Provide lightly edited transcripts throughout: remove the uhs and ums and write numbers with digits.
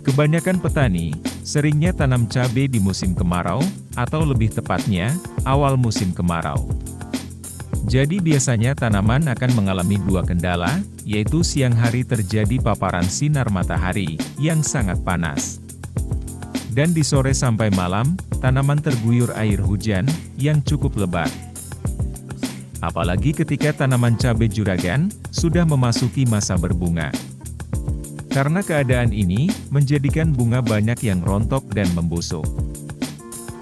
Kebanyakan petani seringnya tanam cabai di musim kemarau, atau lebih tepatnya, awal musim kemarau. Jadi biasanya tanaman akan mengalami dua kendala, yaitu siang hari terjadi paparan sinar matahari yang sangat panas. Dan di sore sampai malam, tanaman terguyur air hujan yang cukup lebat. Apalagi ketika tanaman cabai juragan sudah memasuki masa berbunga. Karena keadaan ini, menjadikan bunga banyak yang rontok dan membusuk.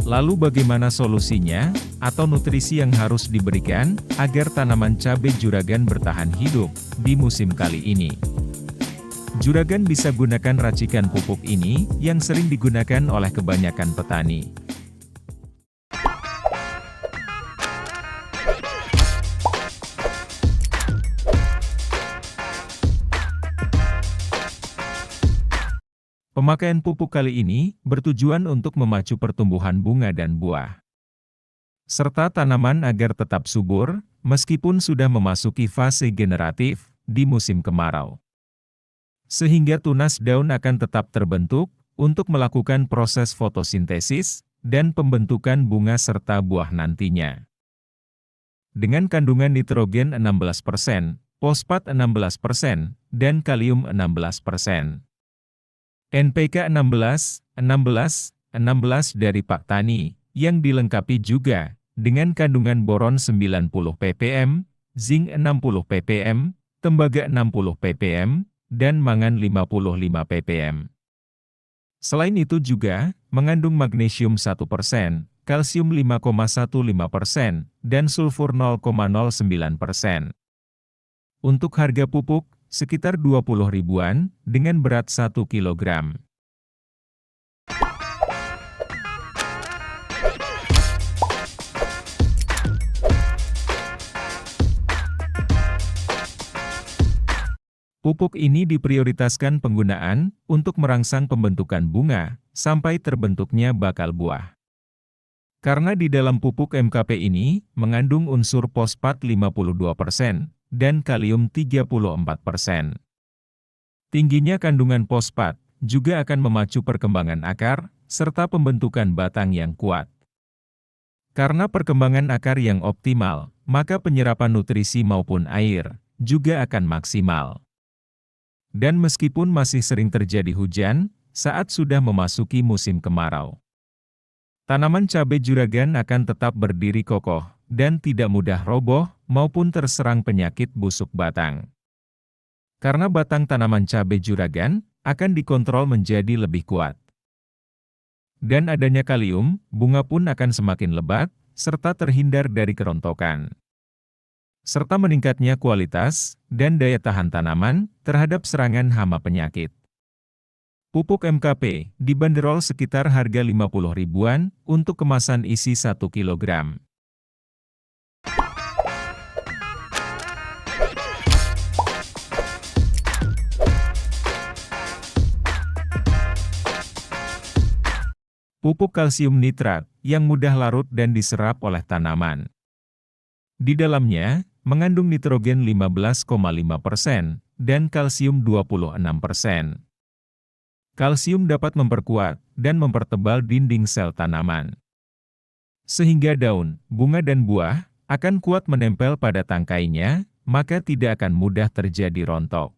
Lalu bagaimana solusinya, atau nutrisi yang harus diberikan, agar tanaman cabai juragan bertahan hidup di musim kali ini? Juragan bisa gunakan racikan pupuk ini, yang sering digunakan oleh kebanyakan petani. Pemakaian pupuk kali ini bertujuan untuk memacu pertumbuhan bunga dan buah, serta tanaman agar tetap subur, meskipun sudah memasuki fase generatif di musim kemarau. Sehingga tunas daun akan tetap terbentuk untuk melakukan proses fotosintesis dan pembentukan bunga serta buah nantinya. Dengan kandungan nitrogen 16%, fosfat 16%, dan kalium 16%. NPK 16, 16, 16 dari Pak Tani, yang dilengkapi juga dengan kandungan boron 90 ppm, zinc 60 ppm, tembaga 60 ppm, dan mangan 55 ppm. Selain itu juga mengandung magnesium 1%, kalsium 5,15%, dan sulfur 0,09%. Untuk harga pupuk, sekitar 20 ribuan, dengan berat 1 kg. Pupuk ini diprioritaskan penggunaan untuk merangsang pembentukan bunga, sampai terbentuknya bakal buah. Karena di dalam pupuk MKP ini, mengandung unsur fosfat 52%, dan kalium 34%. Tingginya kandungan fosfat juga akan memacu perkembangan akar, serta pembentukan batang yang kuat. Karena perkembangan akar yang optimal, maka penyerapan nutrisi maupun air juga akan maksimal. Dan meskipun masih sering terjadi hujan, saat sudah memasuki musim kemarau, tanaman cabai juragan akan tetap berdiri kokoh, dan tidak mudah roboh, maupun terserang penyakit busuk batang. Karena batang tanaman cabai juragan akan dikontrol menjadi lebih kuat. Dan adanya kalium, bunga pun akan semakin lebat, serta terhindar dari kerontokan. Serta meningkatnya kualitas dan daya tahan tanaman terhadap serangan hama penyakit. Pupuk MKP dibanderol sekitar harga 50 ribuan untuk kemasan isi 1 kg. Pupuk kalsium nitrat yang mudah larut dan diserap oleh tanaman. Di dalamnya mengandung nitrogen 15,5% dan kalsium 26%. Kalsium dapat memperkuat dan mempertebal dinding sel tanaman, sehingga daun, bunga dan buah akan kuat menempel pada tangkainya, maka tidak akan mudah terjadi rontok.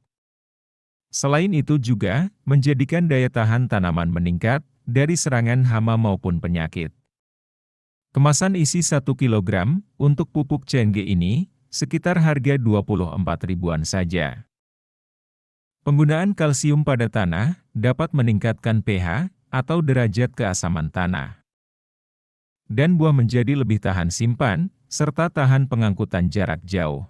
Selain itu juga menjadikan daya tahan tanaman meningkat dari serangan hama maupun penyakit. Kemasan isi 1 kg untuk pupuk CNG ini sekitar harga 24 ribuan saja. Penggunaan kalsium pada tanah dapat meningkatkan pH atau derajat keasaman tanah. Dan buah menjadi lebih tahan simpan, serta tahan pengangkutan jarak jauh.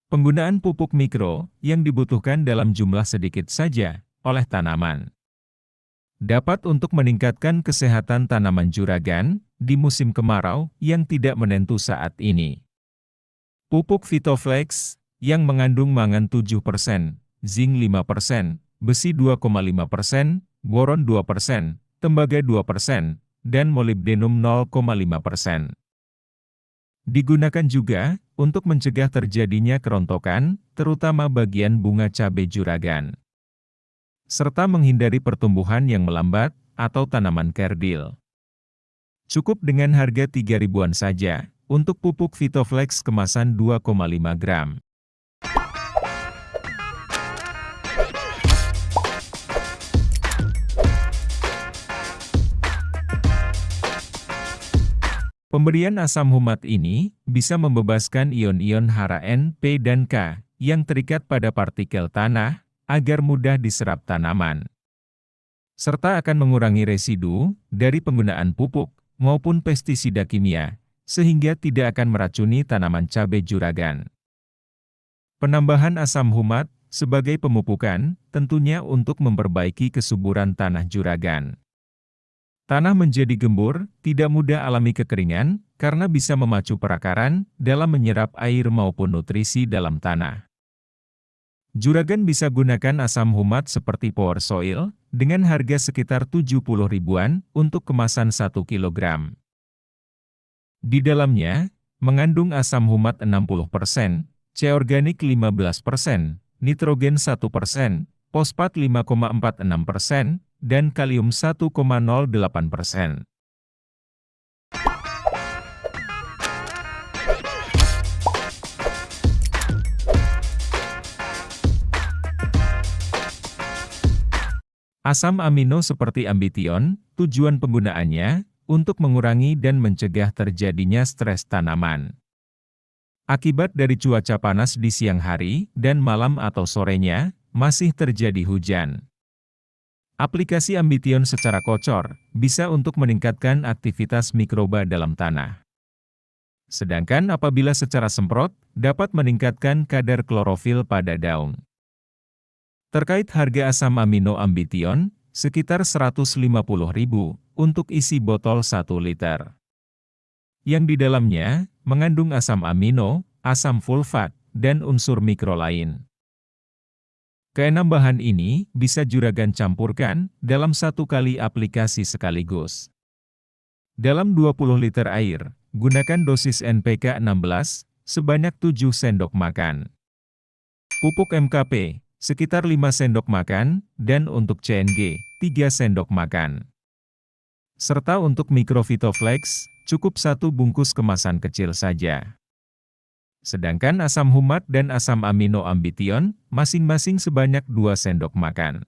Penggunaan pupuk mikro yang dibutuhkan dalam jumlah sedikit saja oleh tanaman dapat untuk meningkatkan kesehatan tanaman juragan di musim kemarau yang tidak menentu saat ini. Pupuk Vitoflex yang mengandung mangan 7%, zinc 5%, besi 2,5%, boron 2%, tembaga 2%, dan molibdenum 0,5%. Digunakan juga untuk mencegah terjadinya kerontokan, terutama bagian bunga cabai juragan, serta menghindari pertumbuhan yang melambat atau tanaman kerdil. Cukup dengan harga 3 ribuan saja untuk pupuk Vitoflex kemasan 2,5 gram. Pemberian asam humat ini bisa membebaskan ion-ion hara N, P, dan K yang terikat pada partikel tanah agar mudah diserap tanaman, serta akan mengurangi residu dari penggunaan pupuk maupun pestisida kimia, sehingga tidak akan meracuni tanaman cabai juragan. Penambahan asam humat sebagai pemupukan tentunya untuk memperbaiki kesuburan tanah juragan. Tanah menjadi gembur, tidak mudah alami kekeringan, karena bisa memacu perakaran dalam menyerap air maupun nutrisi dalam tanah. Juragan bisa gunakan asam humat seperti Power Soil, dengan harga sekitar 70 ribuan untuk kemasan 1 kg. Di dalamnya, mengandung asam humat 60%, C-organik 15%, nitrogen 1%, fosfat 5,46%, dan kalium 1,08%. Asam amino seperti ambition, tujuan penggunaannya untuk mengurangi dan mencegah terjadinya stres tanaman akibat dari cuaca panas di siang hari dan malam atau sorenya masih terjadi hujan. Aplikasi ambition secara kocor bisa untuk meningkatkan aktivitas mikroba dalam tanah. Sedangkan apabila secara semprot, dapat meningkatkan kadar klorofil pada daun. Terkait harga asam amino ambition, sekitar 150.000 untuk isi botol 1 liter. Yang di dalamnya mengandung asam amino, asam fulfat, dan unsur mikro lain. Keenam bahan ini bisa juragan campurkan dalam 1 kali aplikasi sekaligus. Dalam 20 liter air, gunakan dosis NPK 16 sebanyak 7 sendok makan. Pupuk MKP sekitar 5 sendok makan, dan untuk CNG 3 sendok makan. Serta untuk Mikrovitoflex cukup 1 bungkus kemasan kecil saja. Sedangkan asam humat dan asam amino ambition masing-masing sebanyak 2 sendok makan.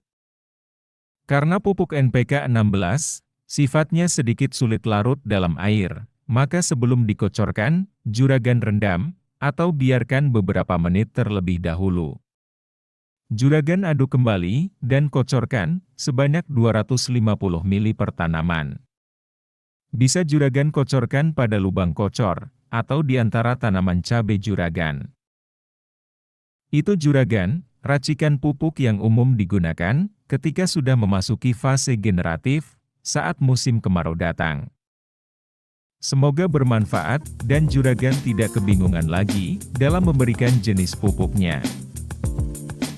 Karena pupuk NPK 16 sifatnya sedikit sulit larut dalam air, maka sebelum dikocorkan, juragan rendam atau biarkan beberapa menit terlebih dahulu. Juragan aduk kembali dan kocorkan sebanyak 250 ml per tanaman. Bisa juragan kocorkan pada lubang kocor atau di antara tanaman cabai juragan. Itu juragan, racikan pupuk yang umum digunakan ketika sudah memasuki fase generatif saat musim kemarau datang. Semoga bermanfaat dan juragan tidak kebingungan lagi dalam memberikan jenis pupuknya.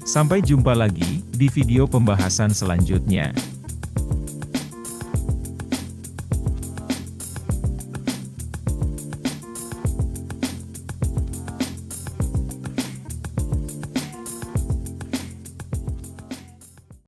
Sampai jumpa lagi di video pembahasan selanjutnya.